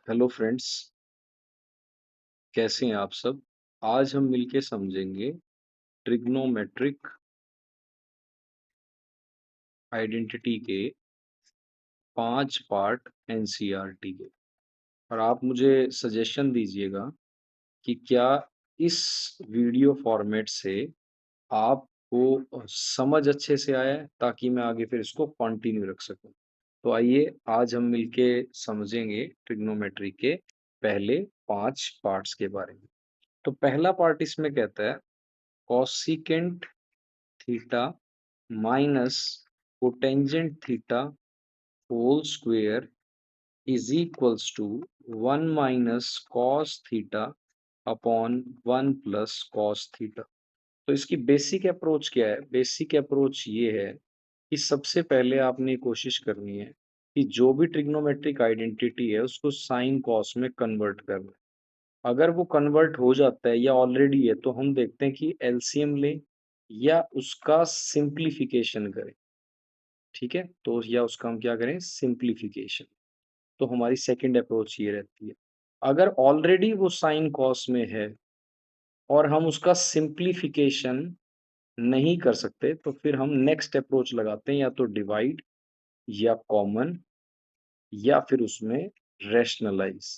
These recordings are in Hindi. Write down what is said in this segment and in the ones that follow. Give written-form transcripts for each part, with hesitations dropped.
हेलो फ्रेंड्स, कैसे हैं आप सब? आज हम मिलके समझेंगे ट्रिग्नोमेट्रिक आइडेंटिटी के 5 पार्ट एनसीईआरटी के। और आप मुझे सजेशन दीजिएगा कि क्या इस वीडियो फॉर्मेट से आपको समझ अच्छे से आया है, ताकि मैं आगे फिर इसको कंटिन्यू रख सकूं। तो आइए आज हम मिलके समझेंगे ट्रिग्नोमेट्री के पहले 5 पार्ट्स के बारे में। तो पहला पार्ट इसमें कहता है cosecant theta minus cotangent theta whole square is equals to 1 minus cos theta upon 1 plus cos theta. तो इसकी बेसिक अप्रोच क्या है? बेसिक अप्रोच ये है कि सबसे पहले आपने कोशिश करनी है कि जो भी ट्रिग्नोमेट्रिक आइडेंटिटी है उसको साइन कॉस में कन्वर्ट करना है। अगर वो कन्वर्ट हो जाता है या ऑलरेडी है तो हम देखते हैं कि एलसीएम लें या उसका सिंप्लीफिकेशन करें। ठीक है, तो या उसका हम क्या करें, सिंप्लीफिकेशन। तो हमारी सेकंड अप्रोच ये रहती है। अगर ऑलरेडी वो साइन कॉस में है और हम उसका सिंप्लीफिकेशन नहीं कर सकते तो फिर हम नेक्स्ट अप्रोच लगाते हैं, या तो डिवाइड या कॉमन या फिर उसमें रैशनलाइज।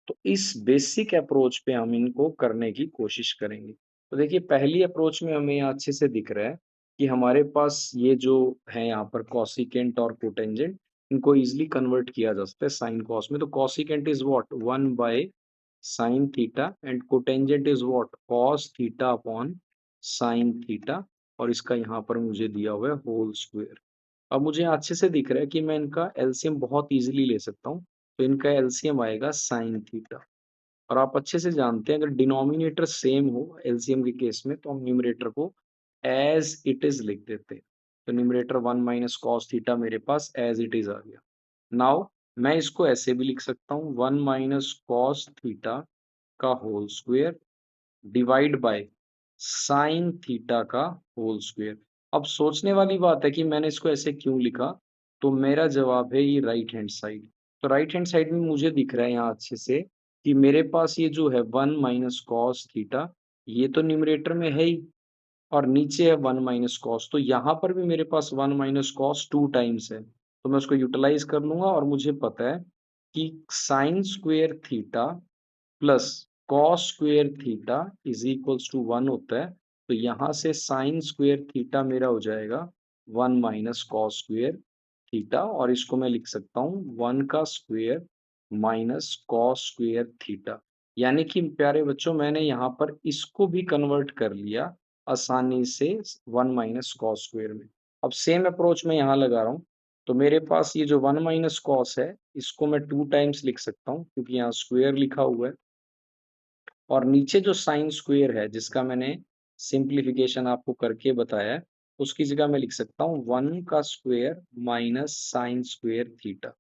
तो इस बेसिक अप्रोच पे हम इनको करने की कोशिश करेंगे। तो देखिए पहली अप्रोच में हमें यहाँ अच्छे से दिख रहा है कि हमारे पास ये जो है यहाँ पर कॉसिकेंट और कोटेंजेंट, इनको इजीली कन्वर्ट किया जा सकता है साइन कॉस में। तो cosecant is what, 1 by sine theta, and cotangent is what, cos theta upon sine theta. और इसका यहाँ पर मुझे दिया हुआ है होल स्क्वायर। अब मुझे अच्छे से दिख रहा है कि मैं इनका एलसीएम बहुत इजीली ले सकता हूँ। तो इनका एलसीएम आएगा साइन थीटा। और आप अच्छे से जानते हैं अगर डिनोमिनेटर सेम हो एलसीएम के केस में तो हम न्यूमरेटर को एज इट इज लिख देते हैं। तो न्यूमरेटर 1 माइनस कॉस थीटा मेरे पास एज इट इज आ गया। नाउ मैं इसको ऐसे भी लिख सकता हूँ, 1 माइनस कॉस थीटा का whole square divide by sine theta का होल स्क्वायर। अब सोचने वाली बात है कि मैंने इसको ऐसे क्यों लिखा, तो मेरा जवाब है ये राइट हैंड साइड। तो राइट हैंड साइड में मुझे दिख रहा है यहाँ अच्छे से कि मेरे पास ये जो है 1 माइनस कॉस थीटा, ये तो न्यूमरेटर में है ही, और नीचे है 1 माइनस कॉस। तो यहाँ पर भी मेरे पास 1 माइनस कॉस 2 टाइम्स है। तो मैं उसको यूटिलाइज कर लूंगा और मुझे पता है कि sine square theta plus cos square theta is equals to 1 होता है। तो यहाँ से साइन स्क्वेयर थीटा मेरा हो जाएगा 1 माइनस कॉस स्क्वेयर थीटा, और इसको मैं लिख सकता हूँ 1 का square minus cos square theta. यानी कि प्यारे बच्चों मैंने यहाँ पर इसको भी कन्वर्ट कर लिया आसानी से 1 माइनस कॉस स्क्वेयर में। अब सेम अप्रोच मैं यहाँ लगा रहा हूँ। तो मेरे पास ये जो 1 माइनस कॉस है इसको मैं 2 टाइम्स लिख सकता हूँ क्योंकि यहाँ स्क्वेयर लिखा हुआ है। और नीचे जो साइन स्क्वेयर है जिसका मैंने सिंप्लीफिकेशन आपको करके बताया है, उसकी जगह मैं लिख सकता हूँ 1 का square minus sign square theta.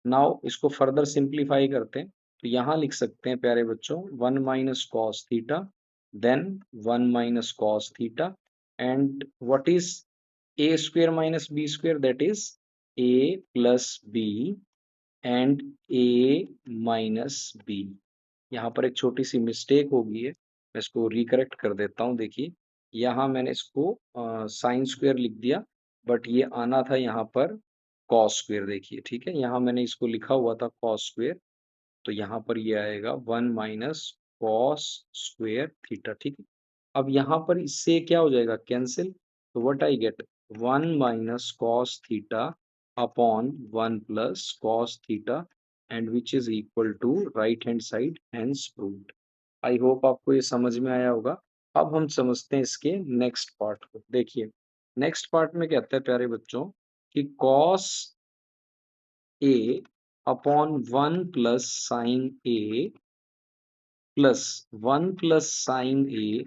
Now इसको फर्दर सिंप्लीफाई करते हैं। तो यहाँ लिख सकते हैं प्यारे बच्चों 1 minus cos theta, then 1 minus cos theta, and what is A square minus b square, that is a plus b and a minus b. यहाँ पर एक छोटी सी मिस्टेक हो गई है, मैं इसको रिकरेक्ट कर देता हूँ। देखिए यहाँ मैंने इसको साइन स्क्वेयर लिख दिया, बट ये आना था यहाँ पर कॉस स्क्वेयर। देखिए ठीक है, यहाँ मैंने इसको लिखा हुआ था कॉस स्क्वेयर, तो यहाँ पर ये आएगा 1 माइनस कॉस स्क्वेयर थीटा। ठीक है, अब यहाँ पर इससे क्या हो जाएगा, कैंसिल। तो what I get, 1 minus cos theta upon 1 plus cos theta, and which is equal to right hand side, hence proved. I hope आपको ये समझ में आया होगा। अब हम समझते हैं इसके नेक्स्ट पार्ट को। देखिए नेक्स्ट पार्ट में कहता है प्यारे बच्चों कि cos a upon 1 plus sine A plus 1 plus sine A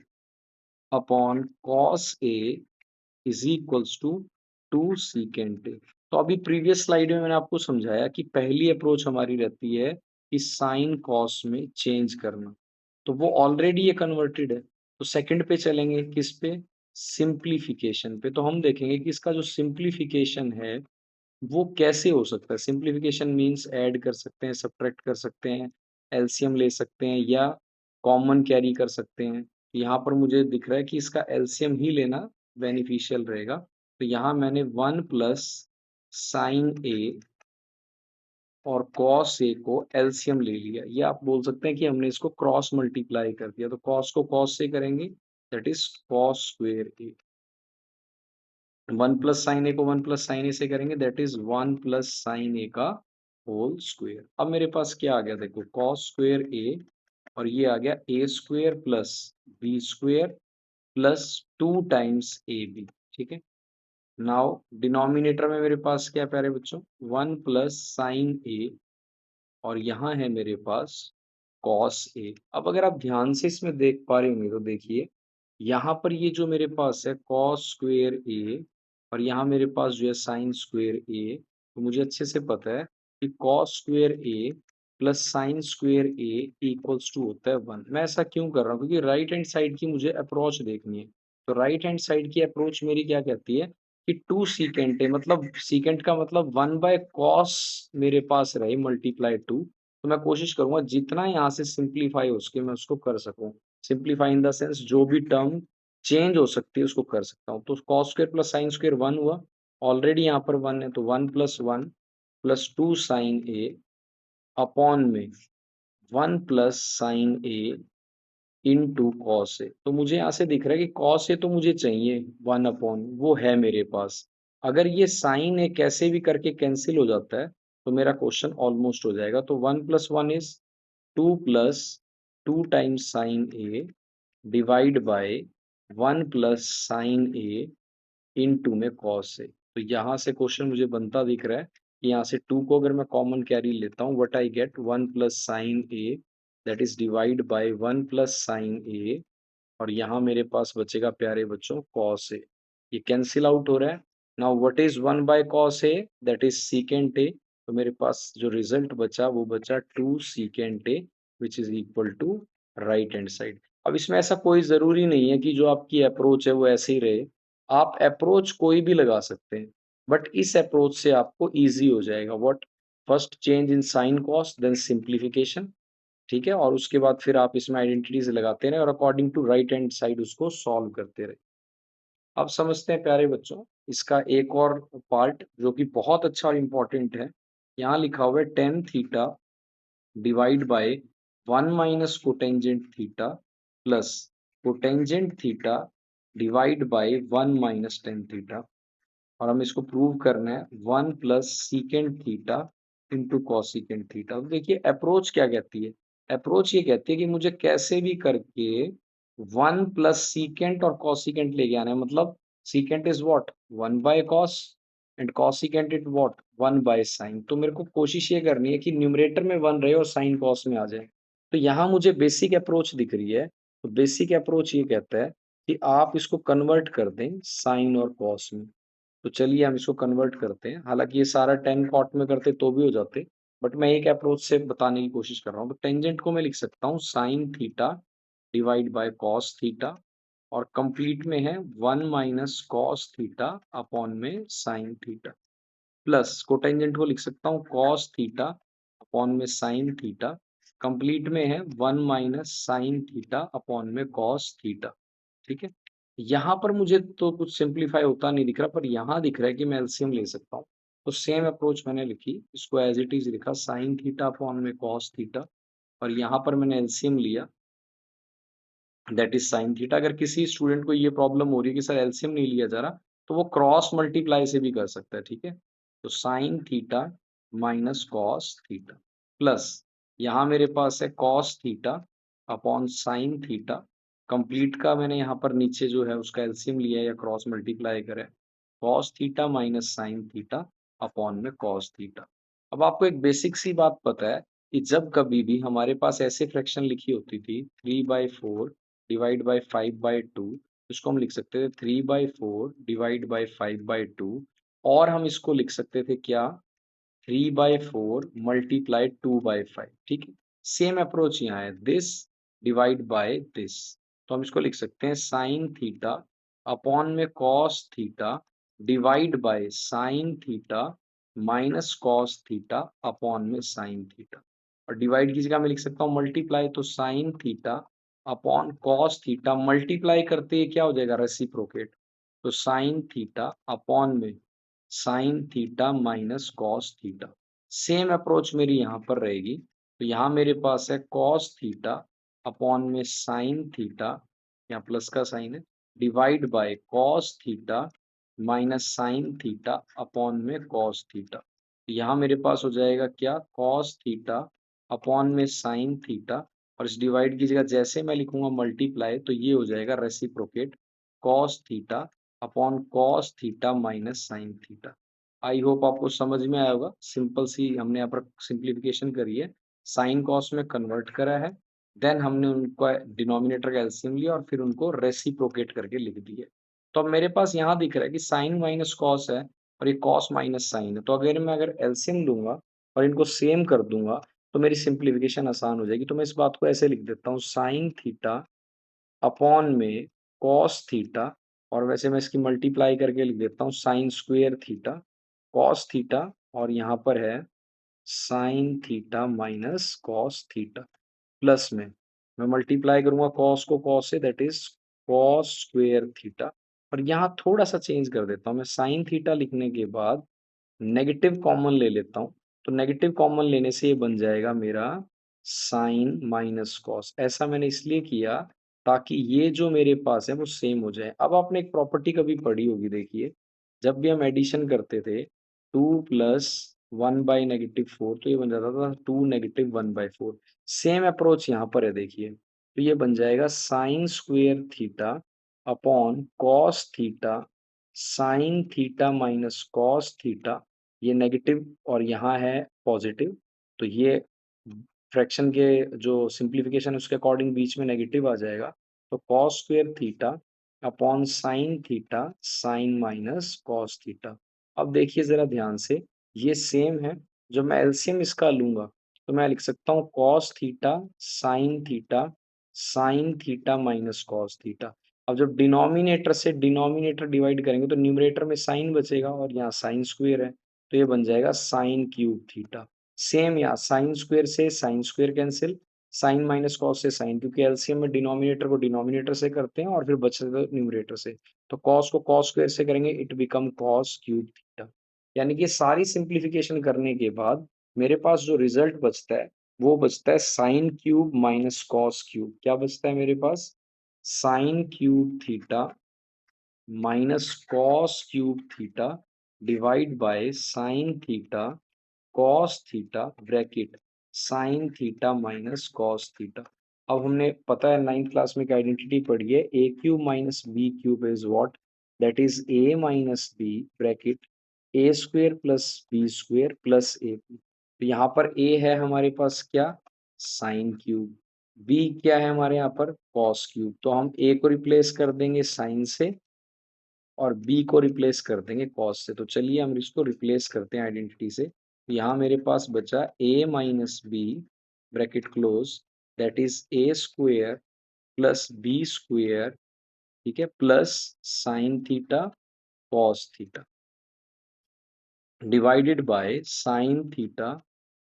upon cos a is equals to 2 secant a. तो अभी प्रीवियस स्लाइड में मैंने आपको समझाया कि पहली अप्रोच हमारी रहती है कि साइन कॉस में चेंज करना। तो वो ऑलरेडी ये कन्वर्टेड है। तो सेकंड पे चलेंगे, किस पे, सिंप्लीफिकेशन पे। तो हम देखेंगे कि इसका जो सिंप्लीफिकेशन है वो कैसे हो सकता है। सिंप्लीफिकेशन मीन्स ऐड कर सकते हैं, सब्ट्रैक्ट कर सकते हैं, एलसीएम ले सकते हैं या कॉमन कैरी कर सकते हैं। यहाँ पर मुझे दिख रहा है कि इसका एलसीएम ही लेना बेनिफिशियल रहेगा। तो यहाँ मैंने 1 प्लस साइन ए और कॉस ए को एलसीएम ले लिया। ये आप बोल सकते हैं कि हमने इसको क्रॉस मल्टीप्लाई कर दिया। तो कॉस को कॉस से करेंगे, that is cos square A. 1 plus sine A को 1 प्लस साइन ए से करेंगे, that is 1 plus sine A का होल स्क्वायर। अब मेरे पास क्या आ गया, देखो कॉस स्क्वायर ए और ये आ गया A square plus B square plus 2 times A B. ठीक है, नाउ डिनोमिनेटर में मेरे पास क्या प्यारे बच्चों, 1 प्लस साइन ए और यहाँ है मेरे पास कॉस ए। अब अगर आप ध्यान से इसमें देख पा रहे होंगे तो देखिए, यहाँ पर ये जो मेरे पास है कॉस स्क्वायर ए और यहाँ मेरे पास जो है साइन स्क्वायर ए, तो मुझे अच्छे से पता है कि cos square a plus sine square a equals to होता है 1। मैं ऐसा क्यों कर रहा हूँ, क्योंकि राइट हैंड साइड की मुझे अप्रोच देखनी है। तो राइट हैंड साइड की अप्रोच मेरी क्या कहती है कि 2 सीकेंट है, मतलब सीकेंट का मतलब 1 बाय कॉस मेरे पास रहे मल्टीप्लाई 2। तो मैं कोशिश करूंगा जितना यहाँ से सिंप्लीफाई हो सके मैं उसको कर सकूं। सिंप्लीफाई इन द सेंस जो भी टर्म चेंज हो सकती है उसको कर सकता हूँ। तो cos square plus sine square 1 हुआ, ऑलरेडी यहाँ पर 1 है, तो 1 प्लस 1 प्लस 2 साइन ए अपॉन में 1 plus sine A into cos A. तो मुझे यहाँ से दिख रहा है कि कॉस ए तो मुझे चाहिए 1 अपॉन, वो है मेरे पास। अगर ये साइन ए कैसे भी करके कैंसिल हो जाता है तो मेरा क्वेश्चन ऑलमोस्ट हो जाएगा। तो 1 plus 1 is 2 plus 2 times sign A divide by 1 plus sine A into में कॉस ए। तो यहाँ से क्वेश्चन मुझे बनता दिख रहा है कि यहाँ से 2 को अगर मैं कॉमन कैरी लेता हूँ, what I get 1 plus sine A that is divide by 1 plus sine A और यहाँ मेरे पास बचेगा प्यारे बच्चों कॉस ए। ये कैंसिल आउट हो रहा है। Now what is 1 by cos a, that is secant a. तो मेरे पास जो रिजल्ट बचा वो बचा 2 secant a which is equal to right hand side. अब इसमें ऐसा कोई जरूरी नहीं है कि जो आपकी अप्रोच है वो ऐसे ही रहे, आप अप्रोच कोई भी लगा सकते हैं, बट इस अप्रोच से आपको इजी हो जाएगा। What, first change in sine cos then simplification, ठीक है, और उसके बाद फिर आप इसमें आइडेंटिटीज लगाते रहे और according to right hand side उसको सॉल्व करते रहे। अब समझते हैं प्यारे बच्चों इसका एक और पार्ट जो कि बहुत अच्छा और इम्पोर्टेंट है। यहाँ लिखा हुआ है tan theta divide by 1 minus cotangent theta plus cotangent theta divide by 1 minus tan theta, और हम इसको प्रूव करना है 1 plus secant theta into cosecant theta. तो देखिए अप्रोच क्या कहती है, अप्रोच ये कहती है कि मुझे कैसे भी करके 1 प्लस सीकेंट और कॉसिकेंट लेके आना है। मतलब secant is what 1 by cos and cosecant is what 1 by sign. तो मेरे को कोशिश ये करनी है कि न्यूमरेटर में 1 रहे और साइन कॉस में आ जाए। तो यहाँ मुझे बेसिक अप्रोच दिख रही है। तो बेसिक अप्रोच ये कहता है कि आप इसको कन्वर्ट कर दें साइन और कॉस में। तो चलिए हम इसको कन्वर्ट करते हैं। हालांकि ये सारा टेन कॉट में करते तो भी हो जाते, बट मैं एक अप्रोच से बताने की कोशिश कर रहा हूँ। तो टेंजेंट को मैं लिख सकता हूँ sine theta divide by cos theta और कंप्लीट में है 1 माइनस कॉस थीटा अपॉन में साइन थीटा प्लस कोटेंजेंट को लिख सकता हूँ कॉस थीटा अपॉन में साइन थीटा, कंप्लीट में है 1 माइनस साइन थीटा अपॉन में कॉस थीटा। ठीक है, यहाँ पर मुझे तो कुछ सिंप्लीफाई होता नहीं दिख रहा, पर यहाँ दिख रहा है कि मैं एलसीएम ले सकता हूँ। तो सेम अप्रोच मैंने लिखी, इसको एज इट इज लिखा साइन थीटा अपॉन में कॉस थीटा और यहाँ पर मैंने एलसीएम लिया दैट इज साइन थीटा। अगर किसी स्टूडेंट को ये प्रॉब्लम हो रही है कि सर एलसीएम नहीं लिया जा रहा, तो वो क्रॉस मल्टीप्लाई से भी कर सकता है। ठीक है, तो sign theta minus cos theta plus यहाँ मेरे पास है cos theta upon sine theta, complete का मैंने यहाँ पर नीचे जो है उसका एलसीएम लिया या क्रॉस मल्टीप्लाई करें, cos theta minus sine theta upon में कॉस थीटा। अब आपको एक बेसिक सी बात पता है कि जब कभी भी हमारे पास ऐसे फ्रैक्शन लिखी होती थी 3/4 डिवाइड बाय 5/2, इसको हम लिख सकते थे 3/4 डिवाइड बाय 5/2 और हम इसको लिख सकते थे क्या 3/4 मल्टीप्लाई 2/5। ठीक है, सेम अप्रोच यहाँ है दिस डिवाइड बाय दिस। तो हम इसको लिख सकते हैं साइन थीटा अपॉन में cos theta divide by sine theta minus cos theta upon में साइन थीटा। और डिवाइड की जगह मैं लिख सकता हूँ मल्टीप्लाई, तो sine theta upon cos theta, multiply करते ही क्या हो जाएगा, रेसिप्रोकेट, तो साइन थीटा अपॉन में sign theta minus cos theta. Same approach मेरी यहाँ पर रहेगी, तो यहाँ मेरे पास है कॉस थीटा अपॉन में साइन थीटा, यहाँ प्लस का साइन है, divide by cos theta minus sine theta upon में कॉस थीटा। यहाँ मेरे पास हो जाएगा क्या, कॉस थीटा अपॉन में साइन थीटा, और इस डिवाइड की जगह जैसे मैं लिखूंगा मल्टीप्लाई, तो ये हो जाएगा reciprocate, cos theta upon cos theta minus sine theta. आई होप आपको समझ में आया होगा। सिंपल सी हमने यहाँ पर सिंप्लीफिकेशन करी है, साइन कॉस में कन्वर्ट करा है, देन हमने उनका डिनोमिनेटर का एलसीएम लिया और फिर उनको रेसिप्रोकेट करके लिख दिया। तो अब मेरे पास यहाँ दिख रहा है कि साइन माइनस कॉस है और ये कॉस माइनस साइन है, तो अगर मैं एलसीएम लूंगा और इनको सेम कर दूंगा तो मेरी सिंप्लीफिकेशन आसान हो जाएगी। तो मैं इस बात को ऐसे लिख देता हूँ, साइन थीटा अपॉन में कॉस थीटा, और वैसे मैं इसकी मल्टीप्लाई करके लिख देता हूँ sign square theta cos theta, और यहाँ पर है sign theta minus cos theta, plus में मैं मल्टीप्लाई करूंगा कॉस को कॉस से, that is cos square theta, और यहाँ थोड़ा सा चेंज कर देता हूँ, मैं साइन थीटा लिखने के बाद नेगेटिव कॉमन ले लेता हूँ, तो नेगेटिव कॉमन लेने से ये बन जाएगा मेरा साइन माइनस कॉस। ऐसा मैंने इसलिए किया ताकि ये जो मेरे पास है वो सेम हो जाए। अब आपने एक प्रॉपर्टी कभी पढ़ी होगी, देखिए, जब भी हम एडिशन करते थे 2 प्लस 1/-4, तो ये बन जाता था 2 नेगेटिव 1/4। सेम अप्रोच यहाँ पर है, देखिए, तो ये बन जाएगा sign square theta upon cos theta sine theta minus cos theta, ये नेगेटिव और यहाँ है पॉजिटिव, तो ये फ्रैक्शन के जो सिंप्लीफिकेशन उसके अकॉर्डिंग बीच में नेगेटिव आ जाएगा, तो cos square theta upon sine theta sine minus cos theta. अब देखिए जरा ध्यान से, ये सेम है, जब मैं एलसीएम इसका लूंगा तो मैं लिख सकता हूँ cos theta sine theta minus cos theta. अब जब डिनोमिनेटर से डिनोमिनेटर डिवाइड करेंगे तो न्यूमरेटर में साइन बचेगा और यहाँ साइन स्क्वेयर है, तो ये बन जाएगा साइन क्यूब थीटा। सेम यहाँ साइन स्क्वेयर से sine square cancel, sine minus cos से साइन, क्योंकि एलसीएम में डिनोमिनेटर को डिनोमिनेटर से करते हैं और फिर बचेगा न्यूमरेटर से, तो कॉस को कॉस स्क्वेयर से करेंगे, it become cos cube theta. यानी कि सारी सिंप्लीफिकेशन करने के बाद मेरे पास जो रिजल्ट बचता है वो बचता है sine cube minus cos cube. क्या बचता है मेरे पास, sine cube theta minus cos cube theta divide by sine theta cos theta bracket sine theta minus cos theta. अब हमने पता है 9th क्लास में एक आइडेंटिटी पढ़ी है, A cube minus B cube is what, that is A minus B bracket A square plus B square plus A. तो यहाँ पर ए है हमारे पास क्या, साइन क्यूब, बी क्या है हमारे यहाँ पर कॉस क्यूब, तो हम ए को रिप्लेस कर देंगे साइन से और बी को रिप्लेस कर देंगे कॉस से। तो चलिए हम इसको रिप्लेस करते हैं आइडेंटिटी से। यहाँ मेरे पास बचा A minus B bracket close, that is A square plus B square, ठीक है, plus sine theta cos theta divided by sine theta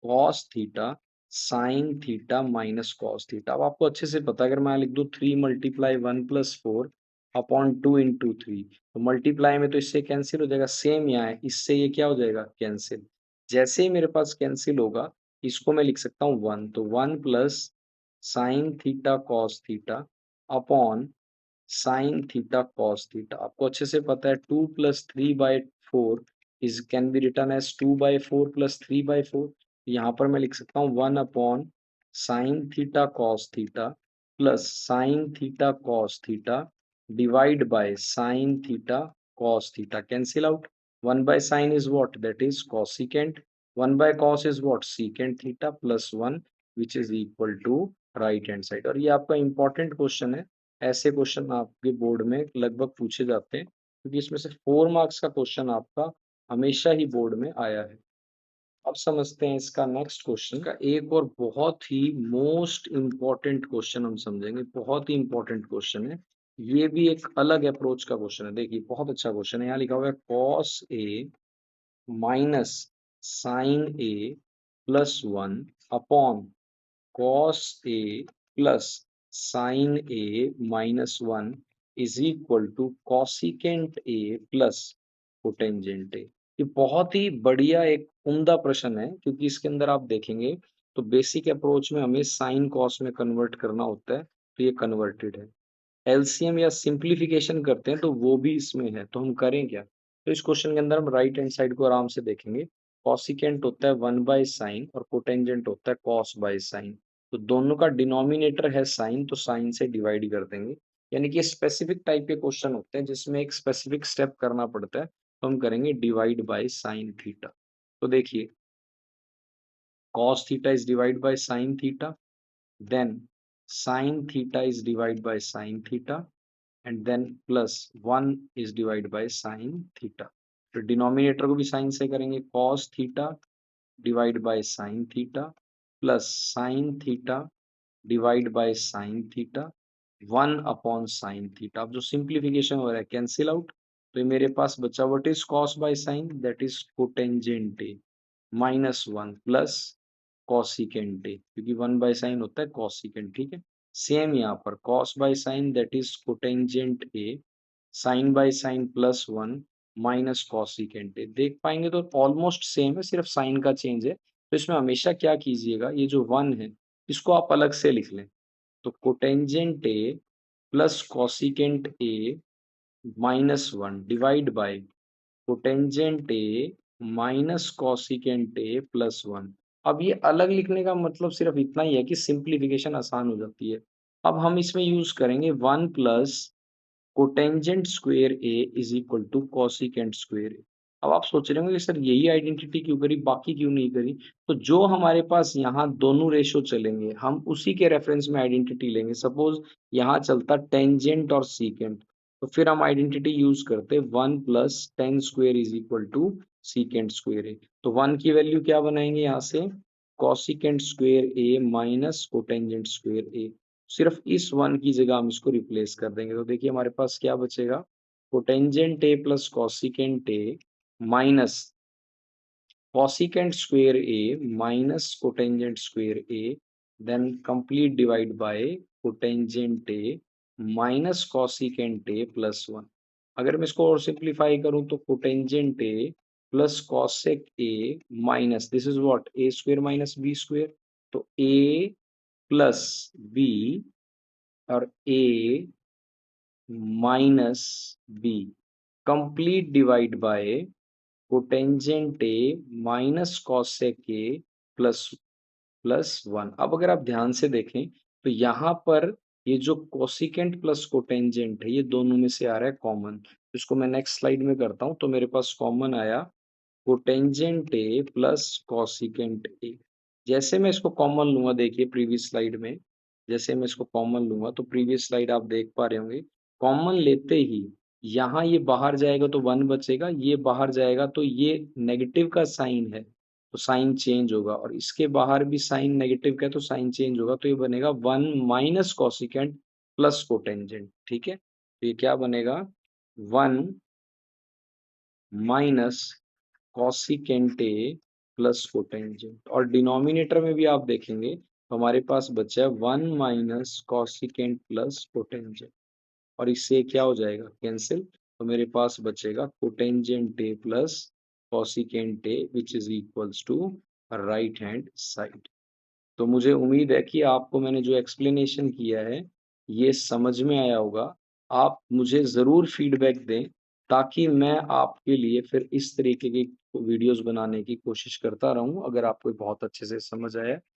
cos theta sine theta minus cos theta. अब आपको अच्छे से पता है, अगर मैं लिख दूं 3 × 1 + 4 अपॉन 2 × 3, तो मल्टीप्लाई में तो इससे कैंसिल हो जाएगा, सेम यहाँ है, इससे ये क्या हो जाएगा कैंसिल। जैसे ही मेरे पास कैंसिल होगा इसको मैं लिख सकता हूँ 1, तो 1 plus sine theta cos theta upon sine theta cos theta. आपको अच्छे से पता है 2 + 3/4 is can be written as 2/4 + 3/4। यहाँ पर मैं लिख सकता हूँ 1 upon sine theta cos theta plus sine theta cos theta divide by sine theta cos theta, cancel out, 1 by sine is what, that is cosecant, 1 by cos is what secant theta plus 1 which is equal to right hand side. और ये आपका इंपॉर्टेंट क्वेश्चन है, ऐसे क्वेश्चन आपके बोर्ड में लगभग पूछे जाते हैं, क्योंकि इसमें से 4 मार्क्स का क्वेश्चन आपका हमेशा ही बोर्ड में आया है। अब समझते हैं इसका नेक्स्ट क्वेश्चन का एक और बहुत ही मोस्ट इम्पॉर्टेंट क्वेश्चन हम समझेंगे, बहुत ही इम्पॉर्टेंट क्वेश्चन है। ये भी एक अलग अप्रोच का क्वेश्चन है, देखिए बहुत अच्छा क्वेश्चन है। यहाँ लिखा हुआ है cos A minus sine A plus 1 upon cos A plus sine A minus 1 is equal to cosecant A plus cotangent A. ये बहुत ही बढ़िया एक उम्दा प्रश्न है, क्योंकि इसके अंदर आप देखेंगे तो बेसिक अप्रोच में हमें साइन कॉस में कन्वर्ट करना होता है, तो ये कन्वर्टेड है। एलसीएम या सिंप्लीफिकेशन करते हैं तो वो भी इसमें है, तो हम करें क्या? तो इस क्वेश्चन के अंदर हम राइट हैंड साइड को आराम से देखेंगे। कॉसिकेंट होता है 1/sin और कोटेंजेंट होता है कॉस बाय साइन। तो दोनों का डिनोमिनेटर है साइन, तो साइन से डिवाइड कर देंगे। यानी कि स्पेसिफिक टाइप के क्वेश्चन होते हैं जिसमें एक स्पेसिफिक स्टेप करना पड़ता है, तो हम करेंगे डिवाइड बाय साइन थीटा। तो देखिए, cos theta is divided by sin theta, then sin theta is divided by sin theta, and then plus 1 is divided by sin theta। तो डिनोमिनेटर को भी साइन से करेंगे, cos theta divide by sin theta plus sin theta divide by sin theta 1 upon sin theta। अब जो सिंप्लीफिकेशन हो रहा है कैंसिल आउट, तो ये मेरे पास बचा what is cos by sin, that is cotangent A minus 1 plus cosecant A, क्योंकि 1/sin होता है कॉसिकेंट, ठीक है। सेम यहाँ पर cos by sine that is cotangent A, sine by sine plus 1 minus cosecant A. देख पाएंगे तो ऑलमोस्ट सेम है, सिर्फ साइन का चेंज है। तो इसमें हमेशा क्या कीजिएगा, ये जो 1 है इसको आप अलग से लिख लें। तो cotangent a plus cosecant A minus 1 divide by cotangent A minus cosecant A plus 1। अब ये अलग लिखने का मतलब सिर्फ इतना ही है कि सिंप्लीफिकेशन आसान हो जाती है। अब हम इसमें यूज करेंगे 1 plus cotangent square A is equal to cosecant square A. अब आप सोच रहे होंगे कि सर यही आइडेंटिटी क्यों करी, बाकी क्यों नहीं करी? तो जो हमारे पास यहाँ दोनों रेशो चलेंगे हम उसी के रेफरेंस में आइडेंटिटी लेंगे। सपोज यहाँ चलता टेंजेंट और सीकेंट, तो फिर हम आइडेंटिटी यूज करते 1 plus tan square is equal to secant square A. तो 1 की वैल्यू क्या बनाएंगे यहाँ से, cosecant square A minus cotangent square A. सिर्फ इस 1 की जगह हम इसको रिप्लेस कर देंगे, तो देखिए हमारे पास क्या बचेगा, cotangent a plus cosecant A minus cosecant square a minus cotangent square a, then complete divide by cotangent a minus cosecant a plus 1। अगर मैं इसको और सिंप्लीफाई करूं तो cotangent a plus cosec a minus this is what a square minus b square. तो a प्लस b और a minus b complete divide by cotangent A minus cosec A plus plus 1। अब अगर आप ध्यान से देखें तो यहाँ पर ये जो कोसिकेंट प्लस कोटेंजेंट है ये दोनों में से आ रहा है कॉमन। इसको मैं नेक्स्ट स्लाइड में करता हूँ, तो मेरे पास कॉमन आया कोटेंजेंट ए प्लस कॉसिकेंट ए। जैसे मैं इसको कॉमन लूंगा, देखिए प्रीवियस स्लाइड में जैसे मैं इसको कॉमन लूंगा तो प्रीवियस स्लाइड आप देख पा रहे होंगे, कॉमन लेते ही यहाँ ये बाहर जाएगा तो 1 बचेगा, ये बाहर जाएगा तो ये नेगेटिव का साइन है तो साइन चेंज होगा, और इसके बाहर भी साइन नेगेटिव का है तो साइन चेंज होगा, तो ये बनेगा 1 माइनस कॉसिकेंट प्लस कोटेंजेंट। ठीक है, तो ये क्या बनेगा, 1 minus cosecant A plus cotangent. और डिनोमिनेटर में भी आप देखेंगे तो हमारे पास बचा है 1 माइनस कॉसिकेंट प्लस कोटेंजेंट, और इससे क्या हो जाएगा कैंसिल, तो मेरे पास बचेगा cotangent a plus cosecant a which is equals to right hand side. तो मुझे उम्मीद है कि आपको मैंने जो एक्सप्लेनेशन किया है ये समझ में आया होगा। आप मुझे ज़रूर फीडबैक दें ताकि मैं आपके लिए फिर इस तरीके की वीडियोस बनाने की कोशिश करता रहूं, अगर आपको बहुत अच्छे से समझ आया।